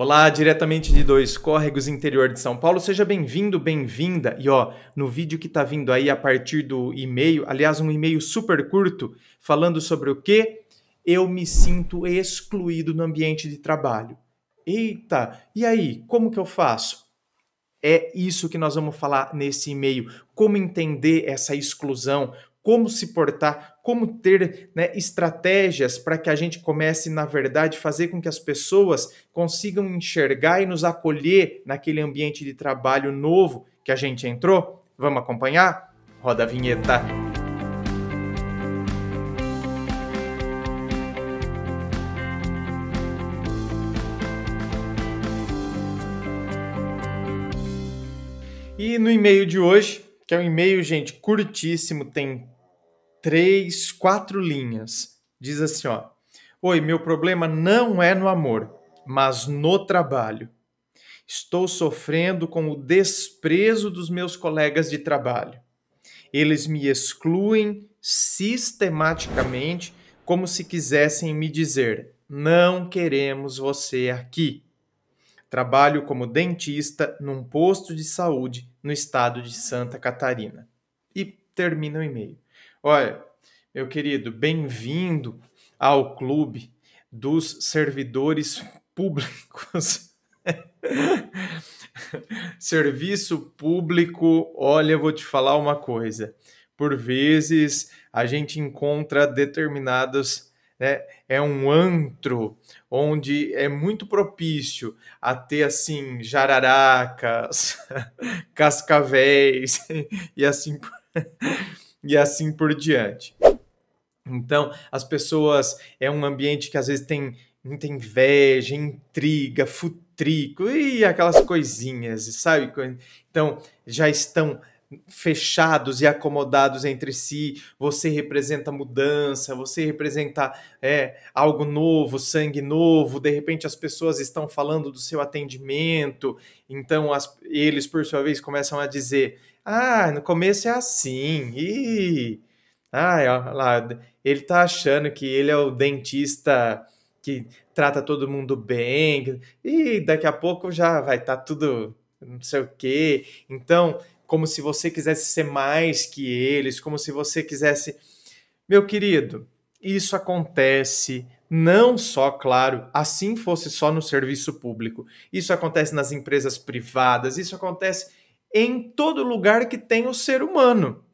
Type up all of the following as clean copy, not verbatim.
Olá, diretamente de Dois Córregos, interior de São Paulo. Seja bem-vindo, bem-vinda. E no vídeo que tá vindo aí a partir do e-mail, aliás, um e-mail super curto, falando sobre o quê? Eu me sinto excluído no ambiente de trabalho. Eita, e aí, como que eu faço? É isso que nós vamos falar nesse e-mail. Como entender essa exclusão, como se portar, como ter, estratégias para que a gente comece, na verdade, fazer com que as pessoas consigam enxergar e nos acolher naquele ambiente de trabalho novo que a gente entrou. Vamos acompanhar? Roda a vinheta. E no e-mail de hoje, que é um e-mail, gente, curtíssimo, tem 3, 4 linhas. Diz assim, Oi, meu problema não é no amor, mas no trabalho. Estou sofrendo com o desprezo dos meus colegas de trabalho. Eles me excluem sistematicamente, como se quisessem me dizer: não queremos você aqui. Trabalho como dentista num posto de saúde no estado de Santa Catarina. E termina o e-mail. Olha, meu querido, bem-vindo ao clube dos servidores públicos. Serviço público, olha, eu vou te falar uma coisa. Por vezes a gente encontra determinados, é um antro onde é muito propício a ter assim jararacas, cascavéis e assim por diante. Então, as pessoas, é um ambiente que às vezes tem muita inveja, intriga, futrico e aquelas coisinhas, sabe? Então, já estão fechados e acomodados entre si. Você representa mudança, você representa algo novo, sangue novo. De repente, as pessoas estão falando do seu atendimento. Então, eles, por sua vez, começam a dizer: ah, no começo é assim. Olha lá, ele tá achando que ele é o dentista que trata todo mundo bem, e daqui a pouco já vai estar tudo não sei o quê. Então, como se você quisesse ser mais que eles, como se você quisesse... Meu querido, isso acontece não só, claro, assim fosse só no serviço público. Isso acontece nas empresas privadas, isso acontece em todo lugar que tem o ser humano,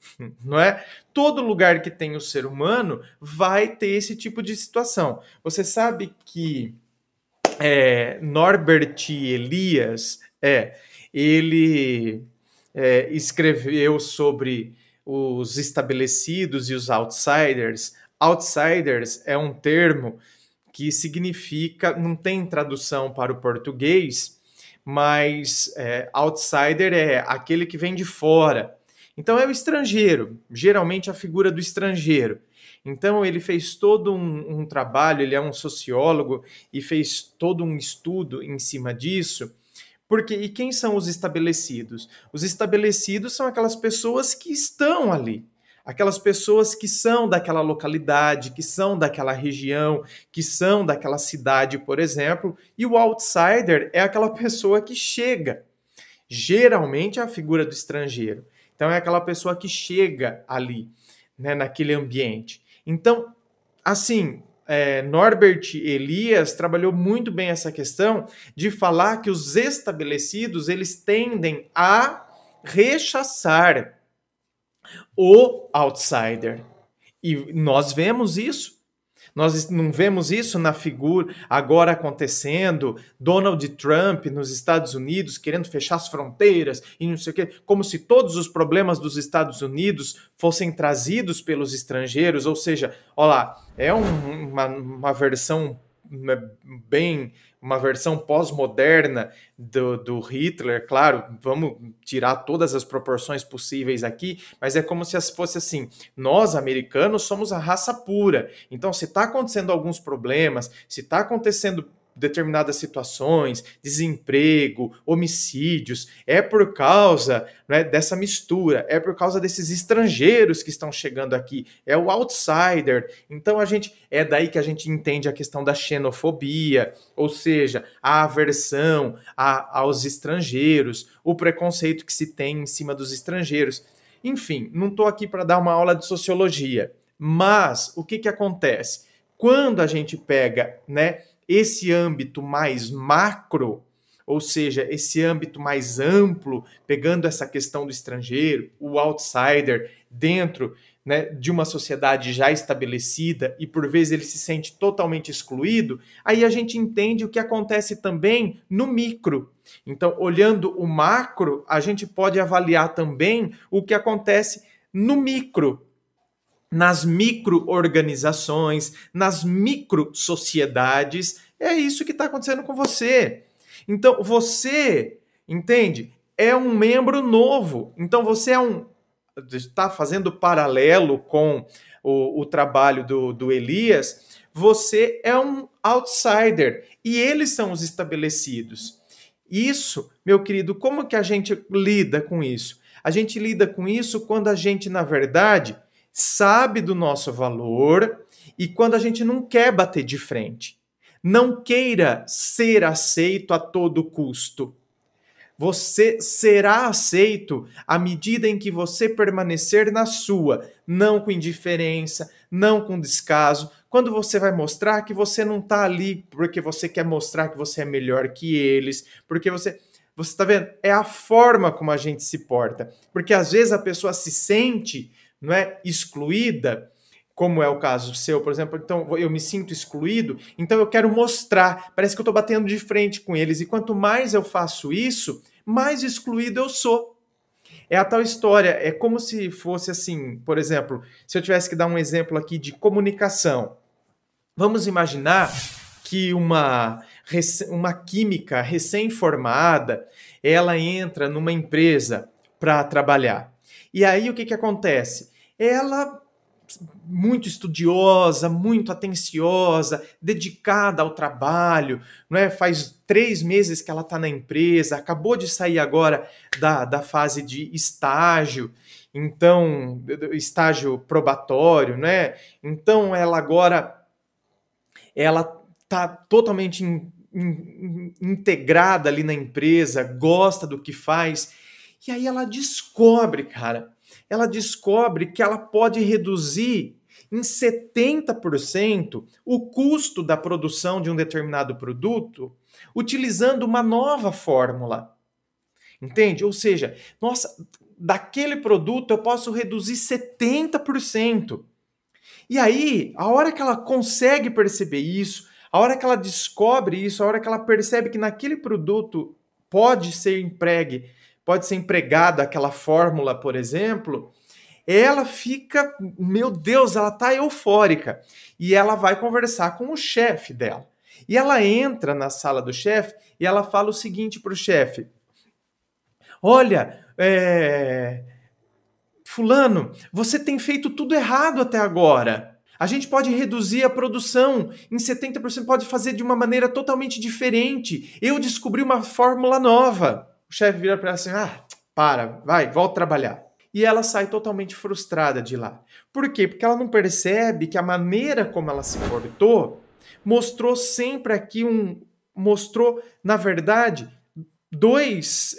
não é? Todo lugar que tem o ser humano vai ter esse tipo de situação. Você sabe que Norbert Elias, ele escreveu sobre os estabelecidos e os outsiders. Outsiders é um termo que significa, não tem tradução para o português, mas outsider é aquele que vem de fora. Então é o estrangeiro, geralmente a figura do estrangeiro. Então ele fez todo um trabalho, ele é um sociólogo e fez todo um estudo em cima disso. E quem são os estabelecidos? Os estabelecidos são aquelas pessoas que estão ali. Aquelas pessoas que são daquela localidade, que são daquela região, que são daquela cidade, por exemplo, e o outsider é aquela pessoa que chega. Geralmente é a figura do estrangeiro. Então é aquela pessoa que chega ali, naquele ambiente. Então, assim, Norbert Elias trabalhou muito bem essa questão de falar que os estabelecidos eles tendem a rechaçar o outsider. E nós vemos isso. Nós não vemos isso na figura agora acontecendo, Donald Trump nos Estados Unidos querendo fechar as fronteiras e não sei o quê, como se todos os problemas dos Estados Unidos fossem trazidos pelos estrangeiros, ou seja, olha lá, é uma versão uma versão pós-moderna do Hitler, claro, vamos tirar todas as proporções possíveis aqui, mas é como se fosse assim, nós, americanos, somos a raça pura, então se está acontecendo alguns problemas, se está acontecendo determinadas situações, desemprego, homicídios, é por causa, né, dessa mistura, é por causa desses estrangeiros que estão chegando aqui, é o outsider. Então é daí que a gente entende a questão da xenofobia, ou seja, a aversão aos estrangeiros, o preconceito que se tem em cima dos estrangeiros. Enfim, não estou aqui para dar uma aula de sociologia, mas o que acontece? Quando a gente pega, né, esse âmbito mais macro, ou seja, esse âmbito mais amplo, pegando essa questão do estrangeiro, o outsider, dentro, né, de uma sociedade já estabelecida e por vezes ele se sente totalmente excluído, aí a gente entende o que acontece também no micro. Então, olhando o macro, a gente pode avaliar também o que acontece no micro, nas micro-organizações, nas micro-sociedades. É isso que está acontecendo com você. Então, você, entende? É um membro novo. Então, você está fazendo paralelo com o trabalho do Elias, você é um outsider e eles são os estabelecidos. Isso, meu querido, como que a gente lida com isso? A gente lida com isso quando a gente, na verdade, sabe do nosso valor e quando a gente não quer bater de frente. Não queira ser aceito a todo custo. Você será aceito à medida em que você permanecer na sua, não com indiferença, não com descaso. Quando você vai mostrar que você não está ali porque você quer mostrar que você é melhor que eles, porque você está vendo? É a forma como a gente se porta. Porque às vezes a pessoa se sente, não é, excluída, como é o caso seu, por exemplo, então eu me sinto excluído, então eu quero mostrar, parece que eu estou batendo de frente com eles, e quanto mais eu faço isso, mais excluído eu sou. É a tal história, é como se fosse assim, por exemplo, se eu tivesse que dar um exemplo aqui de comunicação, vamos imaginar que uma química recém-formada, ela entra numa empresa para trabalhar. E aí o que acontece? Ela muito estudiosa, muito atenciosa, dedicada ao trabalho, não é? Faz 3 meses que ela está na empresa, acabou de sair agora da fase de estágio, então, estágio probatório, né? Então, ela está totalmente integrada ali na empresa, gosta do que faz, e aí ela descobre, cara, que ela pode reduzir em 70% o custo da produção de um determinado produto utilizando uma nova fórmula. Entende? Ou seja, nossa, daquele produto eu posso reduzir 70%. E aí, a hora que ela consegue perceber isso, a hora que ela descobre isso, a hora que ela percebe que naquele produto pode ser empregada aquela fórmula, por exemplo, ela fica, meu Deus, ela tá eufórica. E ela vai conversar com o chefe dela. E ela entra na sala do chefe e ela fala o seguinte pro chefe: olha, fulano, você tem feito tudo errado até agora. A gente pode reduzir a produção em 70%, pode fazer de uma maneira totalmente diferente. Eu descobri uma fórmula nova. O chefe vira para ela assim: vai, volta a trabalhar. E ela sai totalmente frustrada de lá. Por quê? Porque ela não percebe que a maneira como ela se portou mostrou sempre aqui mostrou, na verdade, duas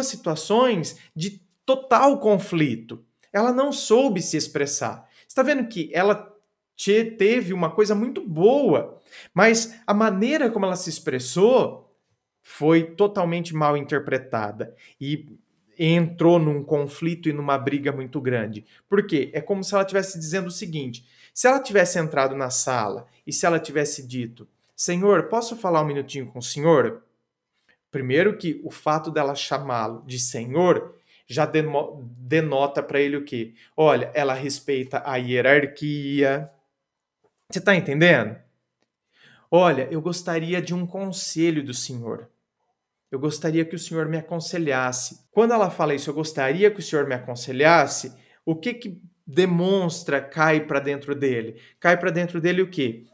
situações de total conflito. Ela não soube se expressar. Está vendo que ela teve uma coisa muito boa, mas a maneira como ela se expressou foi totalmente mal interpretada e entrou num conflito e numa briga muito grande. Por quê? É como se ela estivesse dizendo o seguinte: se ela tivesse entrado na sala e se ela tivesse dito: Senhor, posso falar um minutinho com o senhor? Primeiro que o fato dela chamá-lo de senhor já denota para ele o quê? Olha, ela respeita a hierarquia. Você está entendendo? Olha, eu gostaria de um conselho do senhor. Eu gostaria que o senhor me aconselhasse. Quando ela fala isso, eu gostaria que o senhor me aconselhasse, o que demonstra, cai para dentro dele? Cai para dentro dele o quê?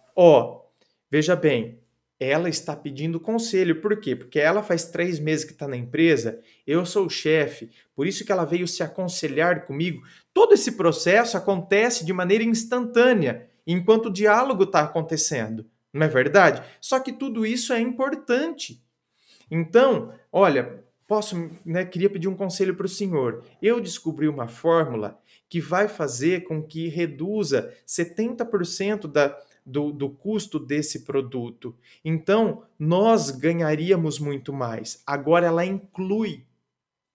Veja bem, ela está pedindo conselho. Por quê? Porque ela faz 3 meses que está na empresa, eu sou o chefe, por isso que ela veio se aconselhar comigo. Todo esse processo acontece de maneira instantânea, enquanto o diálogo está acontecendo, não é verdade? Só que tudo isso é importante. Então, olha, queria pedir um conselho para o senhor. Eu descobri uma fórmula que vai fazer com que reduza 70% do custo desse produto. Então, nós ganharíamos muito mais. Agora ela inclui,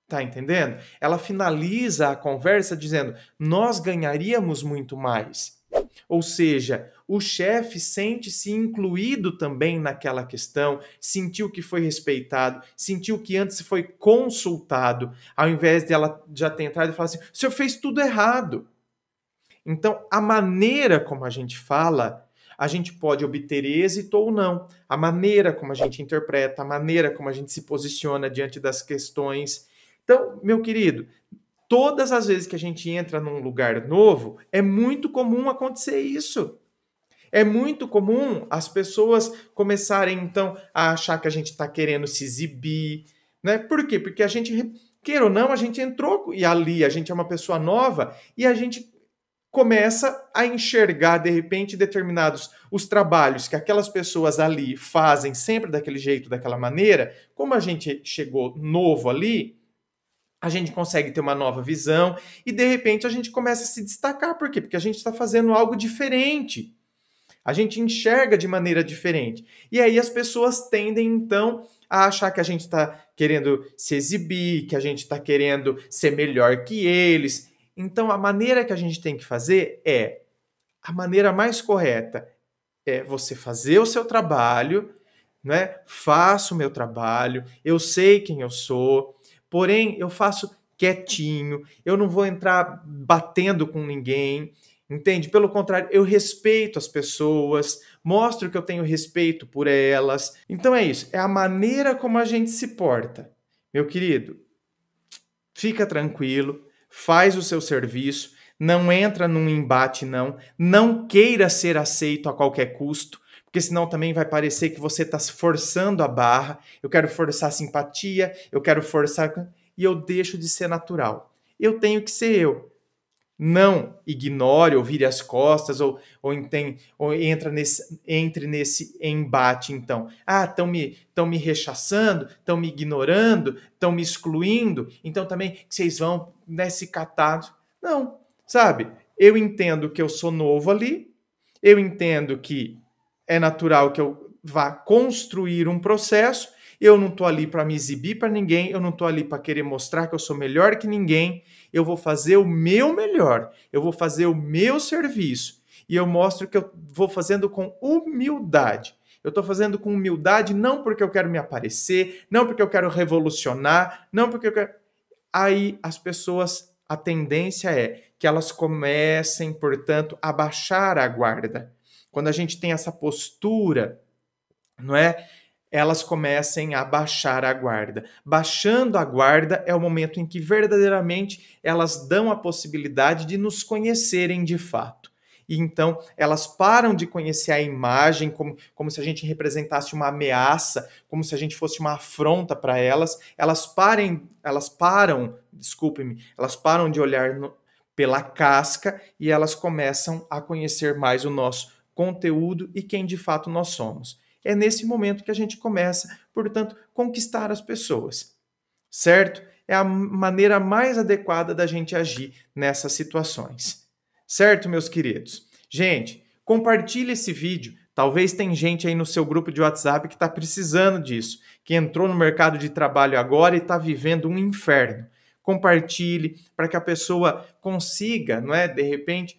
tá entendendo? Ela finaliza a conversa dizendo: nós ganharíamos muito mais. Ou seja, o chefe sente-se incluído também naquela questão, sentiu que foi respeitado, sentiu que antes foi consultado, ao invés de ela já ter entrado e falar assim: o senhor fez tudo errado. Então, a maneira como a gente fala, a gente pode obter êxito ou não. A maneira como a gente interpreta, a maneira como a gente se posiciona diante das questões. Então, meu querido, todas as vezes que a gente entra num lugar novo, é muito comum acontecer isso. É muito comum as pessoas começarem, então, a achar que a gente está querendo se exibir, né? Por quê? Porque a gente, queira ou não, a gente entrou e ali a gente é uma pessoa nova e a gente começa a enxergar, de repente, determinados os trabalhos que aquelas pessoas ali fazem sempre daquele jeito, daquela maneira. Como a gente chegou novo ali, a gente consegue ter uma nova visão e, de repente, a gente começa a se destacar. Por quê? Porque a gente está fazendo algo diferente. A gente enxerga de maneira diferente. E aí as pessoas tendem, então, a achar que a gente está querendo se exibir, que a gente está querendo ser melhor que eles. Então, a maneira que a gente tem que fazer é a maneira mais correta é você fazer o seu trabalho, né? Faço o meu trabalho, eu sei quem eu sou, porém eu faço quietinho, eu não vou entrar batendo com ninguém, entende? Pelo contrário, eu respeito as pessoas, mostro que eu tenho respeito por elas. Então é isso, é a maneira como a gente se porta. Meu querido, fica tranquilo, faz o seu serviço, não entra num embate não queira ser aceito a qualquer custo, porque senão também vai parecer que você está forçando a barra, eu quero forçar simpatia, eu quero forçar... e eu deixo de ser natural. Eu tenho que ser eu. Não ignore ou vire as costas ou entre nesse embate, então. Ah, estão me rechaçando, estão me ignorando, estão me excluindo, então também vocês vão se catar. Não, sabe? Eu entendo que eu sou novo ali, eu entendo que é natural que eu vá construir um processo, eu não estou ali para me exibir para ninguém, eu não estou ali para querer mostrar que eu sou melhor que ninguém, eu vou fazer o meu melhor, eu vou fazer o meu serviço, e eu mostro que eu vou fazendo com humildade. Eu estou fazendo com humildade não porque eu quero me aparecer, não porque eu quero revolucionar, não porque eu quero... Aí as pessoas, a tendência é que elas comecem, portanto, a baixar a guarda. Quando a gente tem essa postura, não é? Elas comecem a baixar a guarda. Baixando a guarda é o momento em que verdadeiramente elas dão a possibilidade de nos conhecerem de fato. E então elas param de conhecer a imagem como se a gente representasse uma ameaça, como se a gente fosse uma afronta para elas. Elas param de olhar pela casca e elas começam a conhecer mais o nosso conteúdo e quem de fato nós somos. É nesse momento que a gente começa, portanto, conquistar as pessoas, certo? É a maneira mais adequada da gente agir nessas situações, certo, meus queridos? Gente, compartilhe esse vídeo. Talvez tem gente aí no seu grupo de WhatsApp que está precisando disso, que entrou no mercado de trabalho agora e está vivendo um inferno. Compartilhe para que a pessoa consiga, não é, de repente,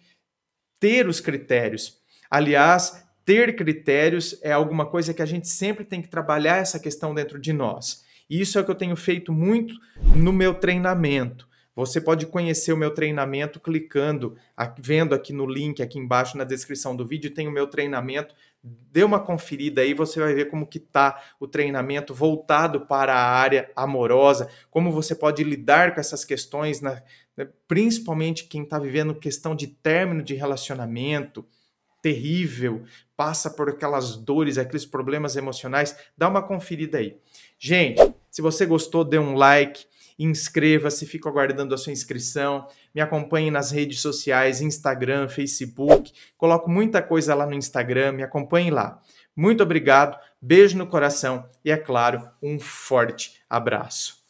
ter os critérios. Aliás, ter critérios é alguma coisa que a gente sempre tem que trabalhar essa questão dentro de nós. E isso é o que eu tenho feito muito no meu treinamento. Você pode conhecer o meu treinamento clicando, vendo aqui no link, aqui embaixo na descrição do vídeo, tem o meu treinamento. Dê uma conferida aí, você vai ver como que está o treinamento voltado para a área amorosa, como você pode lidar com essas questões, principalmente quem está vivendo questão de término de relacionamento, terrível, passa por aquelas dores, aqueles problemas emocionais, dá uma conferida aí. Gente, se você gostou, dê um like, inscreva-se, fico aguardando a sua inscrição, me acompanhe nas redes sociais, Instagram, Facebook, coloco muita coisa lá no Instagram, me acompanhe lá. Muito obrigado, beijo no coração e, é claro, um forte abraço.